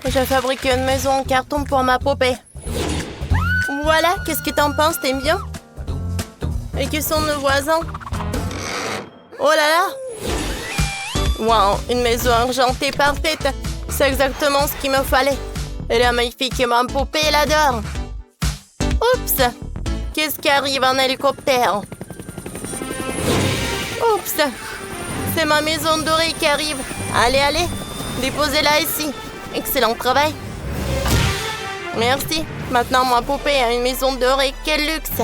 Je fabrique une maison en carton pour ma poupée. Voilà, qu'est-ce que t'en penses? T'aimes bien? Et qui sont nos voisins? Oh là là! Wow, une maison argentée parfaite. C'est exactement ce qu'il me fallait. Elle est magnifique et ma poupée l'adore. Oups! Qu'est-ce qui arrive en hélicoptère? Oups! C'est ma maison dorée qui arrive. Allez, allez, déposez-la ici. Excellent travail. Merci. Maintenant, ma poupée a une maison dorée. Quel luxe!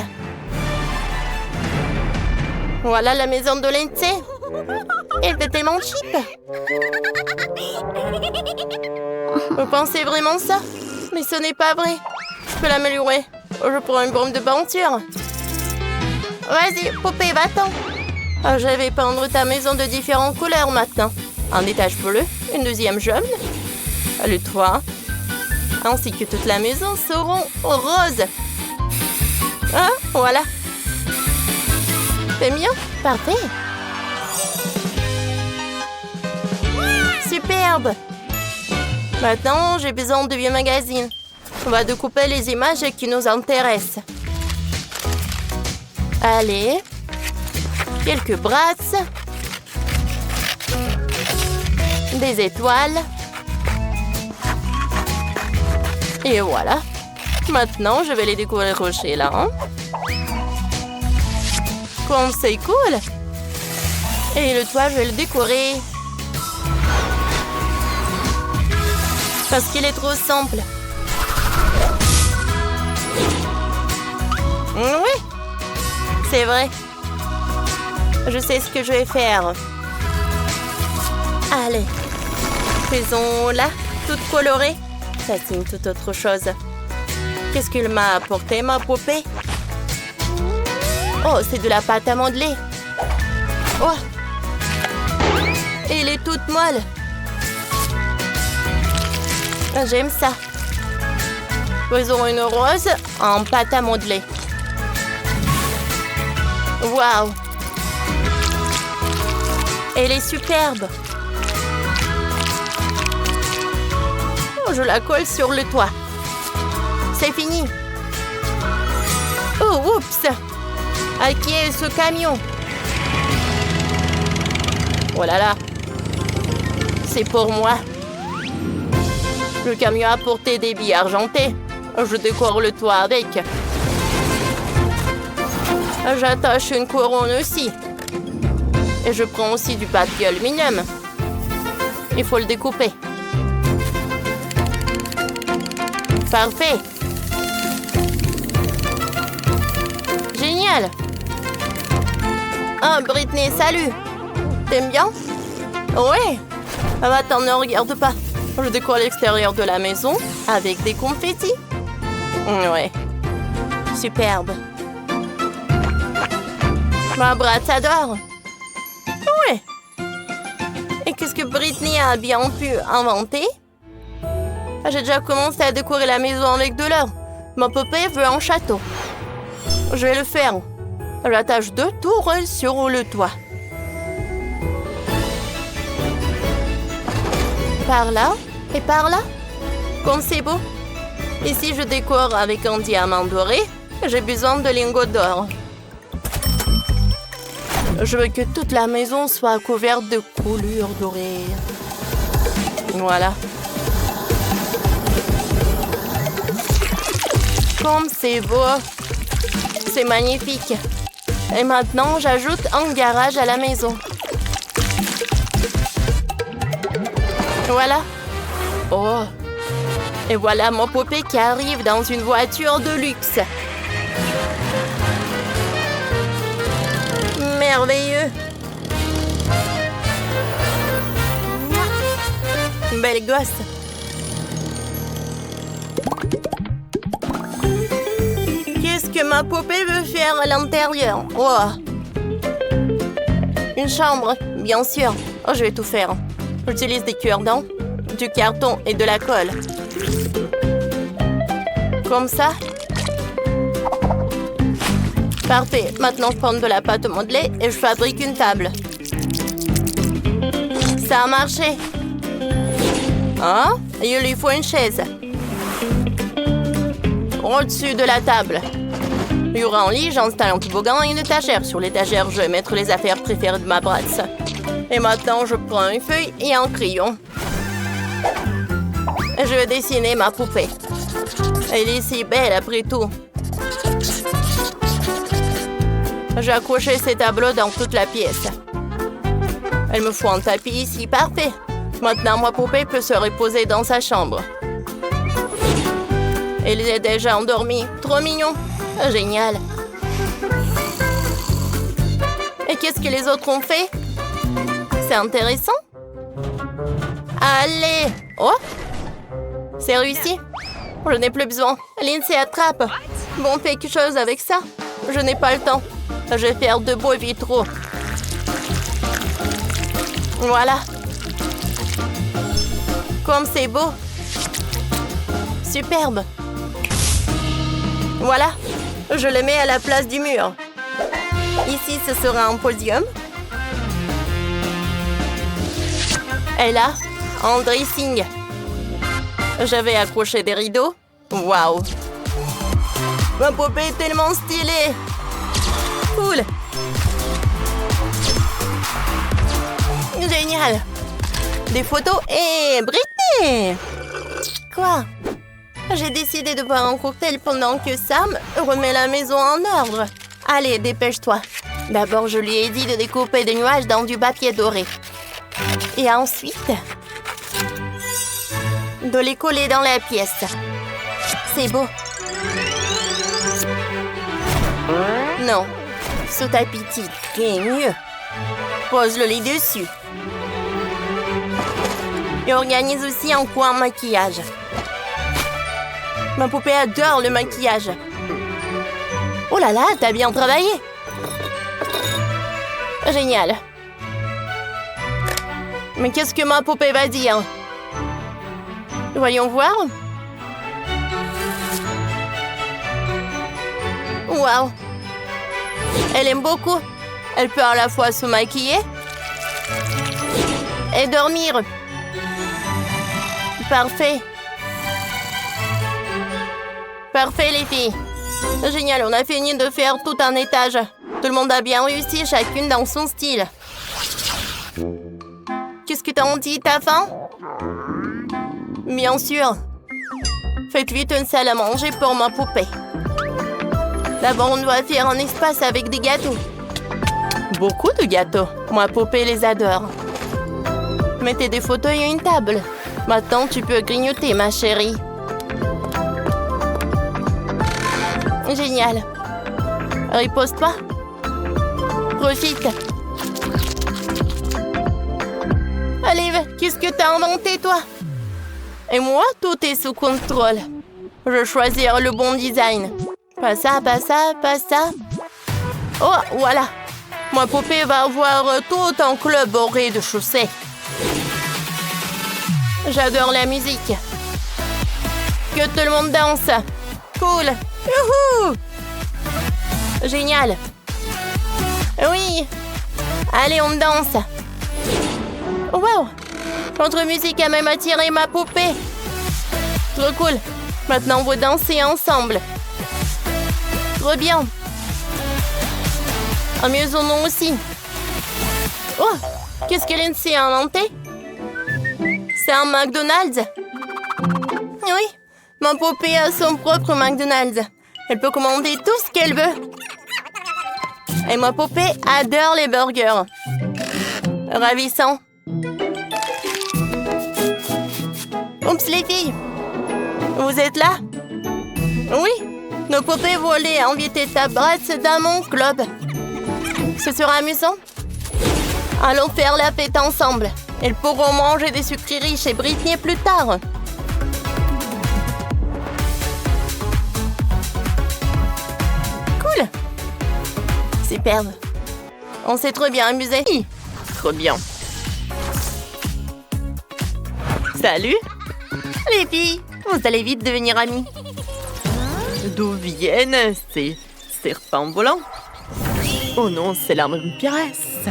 Voilà la maison de Lindsay. Elle fait tellement cheap. Vous pensez vraiment ça? Mais ce n'est pas vrai. Je peux l'améliorer. Je prends une bombe de peinture. Vas-y, poupée, va-t'en. Je vais peindre ta maison de différentes couleurs maintenant. Un étage bleu, une deuxième jaune, le toit, ainsi que toute la maison seront roses. Ah, voilà. C'est bien? Parfait. Superbe. Maintenant, j'ai besoin de vieux magazines. On va découper les images qui nous intéressent. Allez. Quelques brasses. Des étoiles. Et voilà. Maintenant, je vais les décorer chez là. Hein? Comme c'est cool. Et le toit, je vais le décorer. Parce qu'il est trop simple. Oui, c'est vrai. Je sais ce que je vais faire. Allez, faisons-la, toute colorée. Ça, c'est une toute autre chose. Qu'est-ce qu'il m'a apporté, ma poupée? Oh, c'est de la pâte à modeler. Oh, elle est toute molle. J'aime ça. Faisons une rose en pâte à modeler. Waouh! Elle est superbe. Oh, je la colle sur le toit. C'est fini. Oh, oups! À qui est ce camion? Oh là là! C'est pour moi. Le camion a apporté des billes argentées. Je décore le toit avec. J'attache une couronne aussi. Et je prends aussi du papier aluminium. Il faut le découper. Parfait. Génial. Ah, Britney, salut. T'aimes bien? Ouais. Ah, attends, ne regarde pas. Je décore l'extérieur de la maison avec des confettis. Ouais. Superbe. Ma brate adore. Ouais. Et qu'est-ce que Britney a bien pu inventer? J'ai déjà commencé à décorer la maison avec de l'or. Ma poupée veut un château. Je vais le faire. J'attache 2 tours sur le toit. Par là et par là. Comme c'est beau. Ici, je décore avec un diamant doré. J'ai besoin de lingots d'or. Je veux que toute la maison soit couverte de coulures dorées. Voilà. Comme c'est beau. C'est magnifique. Et maintenant, j'ajoute un garage à la maison. Voilà. Oh. Et voilà mon poupée qui arrive dans une voiture de luxe. Merveilleux. Belle gosse. Qu'est-ce que ma poupée veut faire à l'intérieur? Oh. Une chambre, bien sûr. Oh, je vais tout faire. J'utilise des cure-dents, du carton et de la colle. Comme ça. Parfait. Maintenant, je prends de la pâte modelée et je fabrique une table. Ça a marché. Hein? Il lui faut une chaise. Au-dessus de la table. Il y aura un lit, j'installe un toboggan et une étagère. Sur l'étagère, je vais mettre les affaires préférées de ma Bratz. Et maintenant, je prends une feuille et un crayon. Je vais dessiner ma poupée. Elle est si belle après tout. J'ai accroché ces tableaux dans toute la pièce. Elle me faut un tapis ici, parfait. Maintenant, ma poupée peut se reposer dans sa chambre. Elle est déjà endormie. Trop mignon. Génial. Et qu'est-ce que les autres ont fait? C'est intéressant. Allez. Oh! C'est réussi. Je n'ai plus besoin. Lindsay attrape. Bon, fais quelque chose avec ça. Je n'ai pas le temps. Je vais faire de beaux vitraux. Voilà. Comme c'est beau. Superbe. Voilà. Je le mets à la place du mur. Ici, ce sera un podium. Et là, un dressing. Je vais accrocher des rideaux. Waouh! Ma poupée est tellement stylée! Cool! Génial! Des photos et Britney! Quoi? J'ai décidé de boire un cocktail pendant que Sam remet la maison en ordre. Allez, dépêche-toi. D'abord, je lui ai dit de découper des nuages dans du papier doré. Et ensuite, de les coller dans la pièce. C'est beau. Non, sous ta petite est mieux. Pose le lit dessus. Et organise aussi un coin maquillage. Ma poupée adore le maquillage. Oh là là, t'as bien travaillé. Génial. Mais qu'est-ce que ma poupée va dire? Voyons voir. Waouh. Elle aime beaucoup. Elle peut à la fois se maquiller et dormir. Parfait. Parfait, les filles. Génial, on a fini de faire tout un étage. Tout le monde a bien réussi, chacune dans son style. Qu'est-ce que t'en dis, t'as faim? Bien sûr. Faites vite une salle à manger pour ma poupée. D'abord, on doit faire un espace avec des gâteaux. Beaucoup de gâteaux. Ma poupée les adore. Mettez des fauteuils et une table. Maintenant, tu peux grignoter, ma chérie. Génial. Repose-toi. Profite. Olive, qu'est-ce que t'as inventé, toi? Et moi, tout est sous contrôle. Je vais choisir le bon design. Pas ça, pas ça, pas ça. Oh, voilà. Ma poupée va avoir tout un club au rez-de-chaussée. J'adore la musique. Que tout le monde danse. Cool. Youhou! Génial. Oui. Allez, on danse. Wow. Notre musique a même attiré ma poupée. Trop cool. Maintenant, on va danser ensemble. Trop bien. Amusons-nous aussi. Oh, qu'est-ce que Lindsay a inventé? C'est un McDonald's. Oui, ma poupée a son propre McDonald's. Elle peut commander tout ce qu'elle veut. Et ma poupée adore les burgers. Ravissant. Oups, les filles. Vous êtes là? Oui, nos poupées voulaient inviter ta Bratz dans mon club. Ce sera amusant. Allons faire la fête ensemble. Elles pourront manger des sucreries chez Britney plus tard. Cool. Superbe. On s'est trop bien amusés. Trop bien. Salut. Les filles, vous allez vite devenir amies. D'où viennent ces serpents volants? Oh non, c'est l'arme d'une pierresse.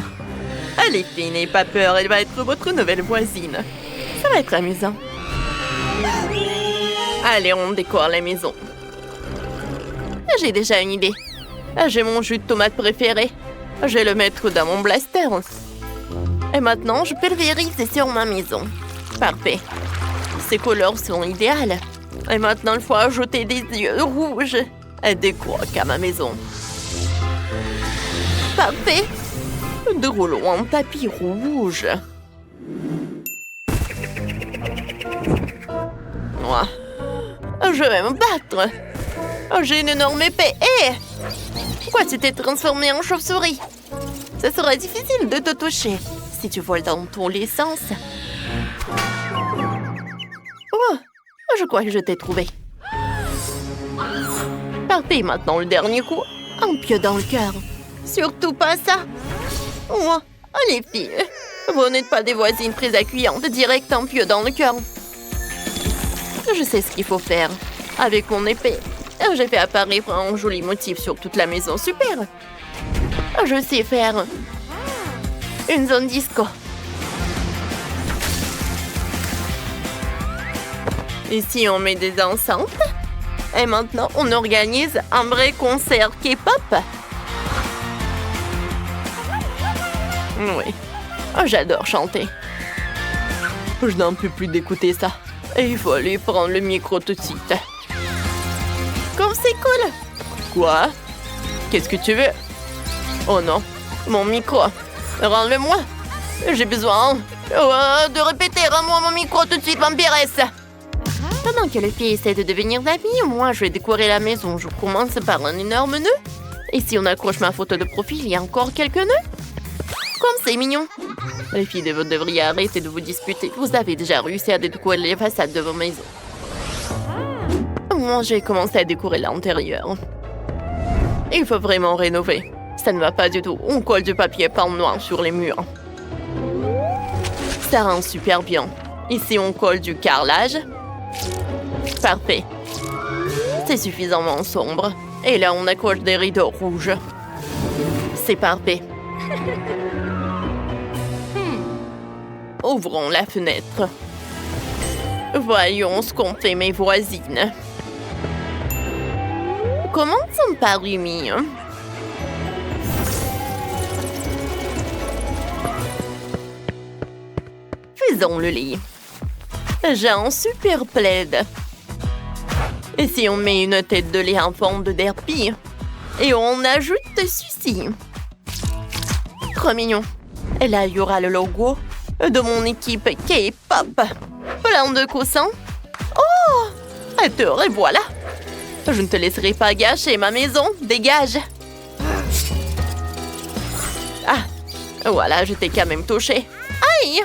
Ah, les filles, n'ayez pas peur, elle va être votre nouvelle voisine. Ça va être amusant. Allez, on décore la maison. J'ai déjà une idée. J'ai mon jus de tomate préféré. Je vais le mettre dans mon blaster. Et maintenant, je pulvérise sur ma maison. Parfait. Ces couleurs sont idéales. Et maintenant, il faut ajouter des yeux rouges. Et des crocs à ma maison. Parfait. Déroulons un tapis rouge. Moi, je vais me battre. J'ai une énorme épée. Hé! Pourquoi tu t'es transformé en chauve-souris? Ce sera difficile de te toucher si tu voles dans tous les sens. Oh, je crois que je t'ai trouvé. Parfait, maintenant le dernier coup. Un pieu dans le cœur. Surtout pas ça. Oh, les filles, vous n'êtes pas des voisines très accueillantes. Direct un pieu dans le cœur. Je sais ce qu'il faut faire. Avec mon épée, j'ai fait apparaître un joli motif sur toute la maison. Super. Je sais faire une zone disco. Ici, on met des enceintes. Et maintenant, on organise un vrai concert K-pop. Oui, j'adore chanter. Je n'en peux plus d'écouter ça. Et il faut aller prendre le micro tout de suite. Comme c'est cool. Quoi? Qu'est-ce que tu veux? Oh non, mon micro. Rends-le-moi. J'ai besoin de répéter. Rends-moi mon micro tout de suite, vampiresse. Pendant que les filles essaient de devenir amies, moi je vais décorer la maison. Je commence par un énorme nœud. Et si on accroche ma photo de profil, il y a encore quelques nœuds. Comme c'est mignon. Les filles, vous devriez arrêter de vous disputer. Vous avez déjà réussi à décorer les façades de vos maisons. Moi, j'ai commencé à décorer l'intérieur. Il faut vraiment rénover. Ça ne va pas du tout. On colle du papier peint noir sur les murs. Ça rend super bien. Ici, on colle du carrelage. Parfait. C'est suffisamment sombre. Et là, on accroche des rideaux rouges. C'est parfait. Ouvrons la fenêtre. Voyons ce qu'ont fait mes voisines. Commençons par Rumi. Faisons le lit. J'ai un super plaid. Et si on met une tête de lait en forme de derpy et on ajoute ceci. Trop mignon. Et là, il y aura le logo de mon équipe K-pop. Plein de coussins. Oh! Et voilà. Je ne te laisserai pas gâcher ma maison. Dégage. Ah, voilà, je t'ai quand même touché. Aïe!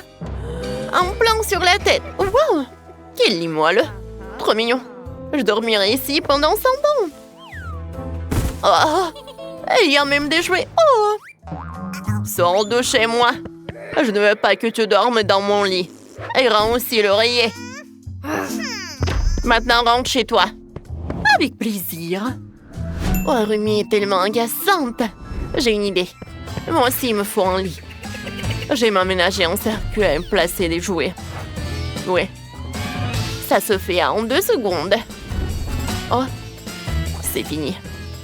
Un plan sur la tête. Wow! Quel lit moelleux. Trop mignon. Je dormirai ici pendant 100 ans. Oh! Il y a même des jouets. Oh! Sors de chez moi. Je ne veux pas que tu dormes dans mon lit. Et rends aussi l'oreiller. Maintenant, rentre chez toi. Avec plaisir. Oh, Rumi est tellement agaçante. J'ai une idée. Moi aussi, il me faut un lit. J'ai m'aménagé en cercueil et placer les jouets. Oui. Ça se fait en 2 secondes. Oh, c'est fini.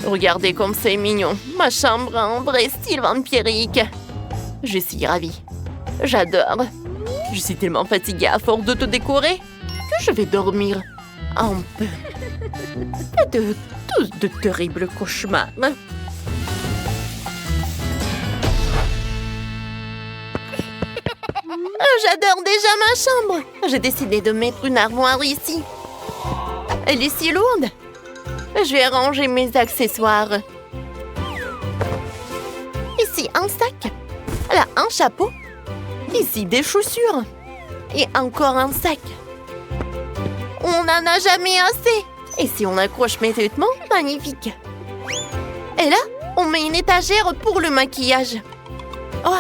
Regardez comme c'est mignon. Ma chambre a un vrai style vampirique. Je suis ravie. J'adore. Je suis tellement fatiguée à force de te décorer que je vais dormir un peu. De terribles cauchemars. J'adore déjà ma chambre. J'ai décidé de mettre une armoire ici. Elle est si lourde. Je vais ranger mes accessoires. Ici, un sac. Là, un chapeau. Ici, des chaussures. Et encore un sac. On n'en a jamais assez. Et si on accroche mes vêtements, magnifique. Et là, on met une étagère pour le maquillage. Oh!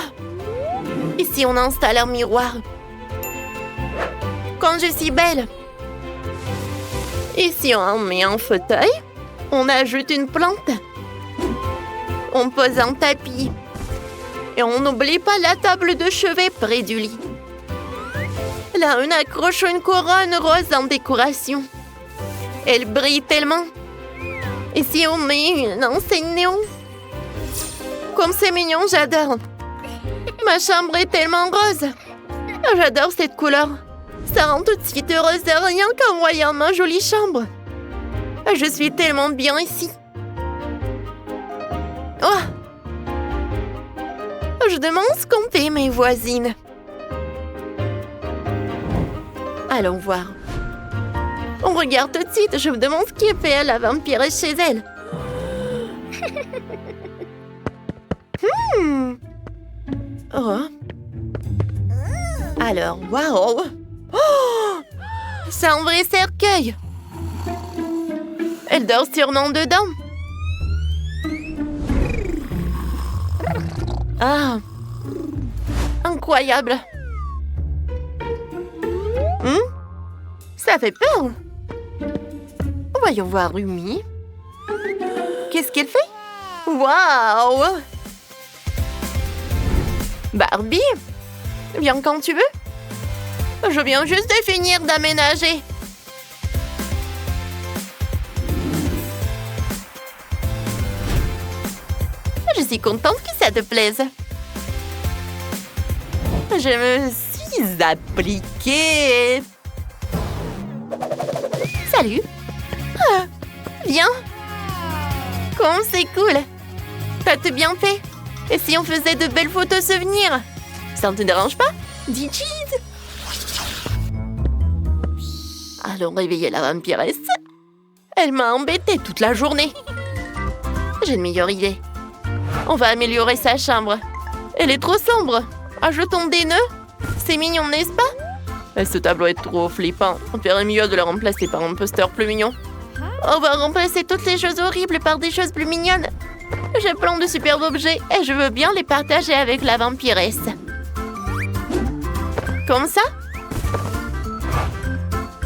Ici, on installe un miroir. Quand je suis belle. Ici, on met un fauteuil. On ajoute une plante. On pose un tapis. Et on n'oublie pas la table de chevet près du lit. Là, on accroche une couronne rose en décoration. Elle brille tellement. Et si on met une enseigne néon? Comme c'est mignon, j'adore. Ma chambre est tellement rose. J'adore cette couleur. Ça rend tout de suite heureuse de rien qu'en voyant ma jolie chambre. Je suis tellement bien ici. Oh! Je demande ce qu'ont fait mes voisines. Allons voir. On regarde tout de suite. Je me demande ce qui est fait à la vampiresse chez elle. Oh. Alors, waouh! Oh! C'est un vrai cercueil. Elle dort sûrement dedans. Ah! Incroyable. Ça fait peur. Voyons voir Rumi. Qu'est-ce qu'elle fait? Waouh! Barbie, viens quand tu veux. Je viens juste de finir d'aménager. Je suis contente que ça te plaise. Je me suis appliquée. Salut. Ah, viens. Comme c'est cool. T'as tout bien fait. Et si on faisait de belles photos souvenirs? Ça ne te dérange pas? Dis cheese. Allons réveiller la vampiresse. Elle m'a embêtée toute la journée. J'ai une meilleure idée. On va améliorer sa chambre. Elle est trop sombre. Ajoutons des nœuds. C'est mignon, n'est-ce pas? Ce tableau est trop flippant. On ferait mieux de le remplacer par un poster plus mignon. On va remplacer toutes les choses horribles par des choses plus mignonnes. J'ai plein de superbes objets et je veux bien les partager avec la vampiresse. Comme ça?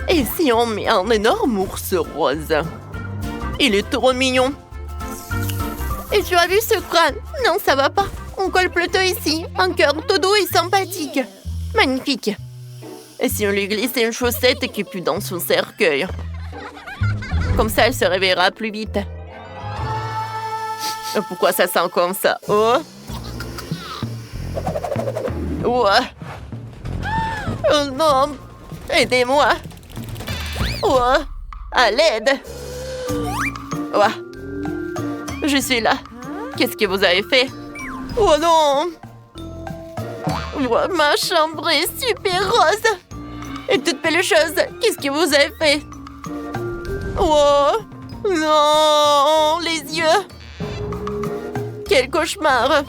Et si on met un énorme ours rose? Il est trop mignon. Et tu as vu ce crâne? Non, ça va pas. On colle plutôt ici. Un cœur tout doux et sympathique. Magnifique. Et si on lui glissait une chaussette qui pue dans son cercueil? Comme ça, elle se réveillera plus vite. Pourquoi ça sent comme ça? Oh! Ouais. Oh non! Aidez-moi! Oh! À l'aide! Ouais. Je suis là. Qu'est-ce que vous avez fait? Oh non! Ouais, ma chambre est super rose! Et toute belle chose! Qu'est-ce que vous avez fait? Oh! Non! Les yeux! Quel cauchemar!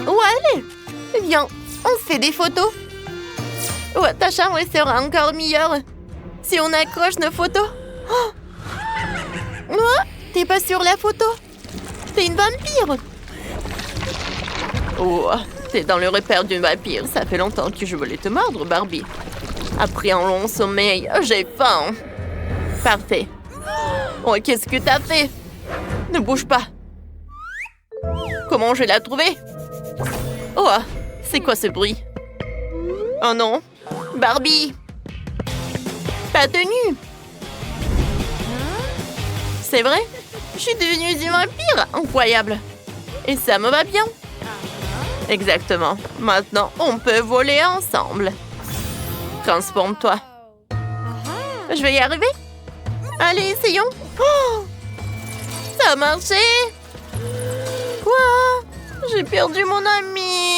Où aller? Viens, on fait des photos. Ouais, ta chambre sera encore meilleure si on accroche nos photos. Oh! Oh, t'es pas sur la photo? T'es une vampire. Oh, t'es dans le repère d'une vampire. Ça fait longtemps que je voulais te mordre, Barbie. Après un long sommeil, j'ai faim. Parfait. Oh, qu'est-ce que t'as fait? Ne bouge pas. Comment je l'ai trouvée? Oh, c'est quoi ce bruit? Oh non. Barbie! Pas tenue! C'est vrai? Je suis devenue une vampire! Incroyable! Et ça me va bien! Exactement. Maintenant, on peut voler ensemble. Transforme-toi. Je vais y arriver? Allez, essayons! Oh! Ça a marché! Quoi? J'ai perdu mon ami!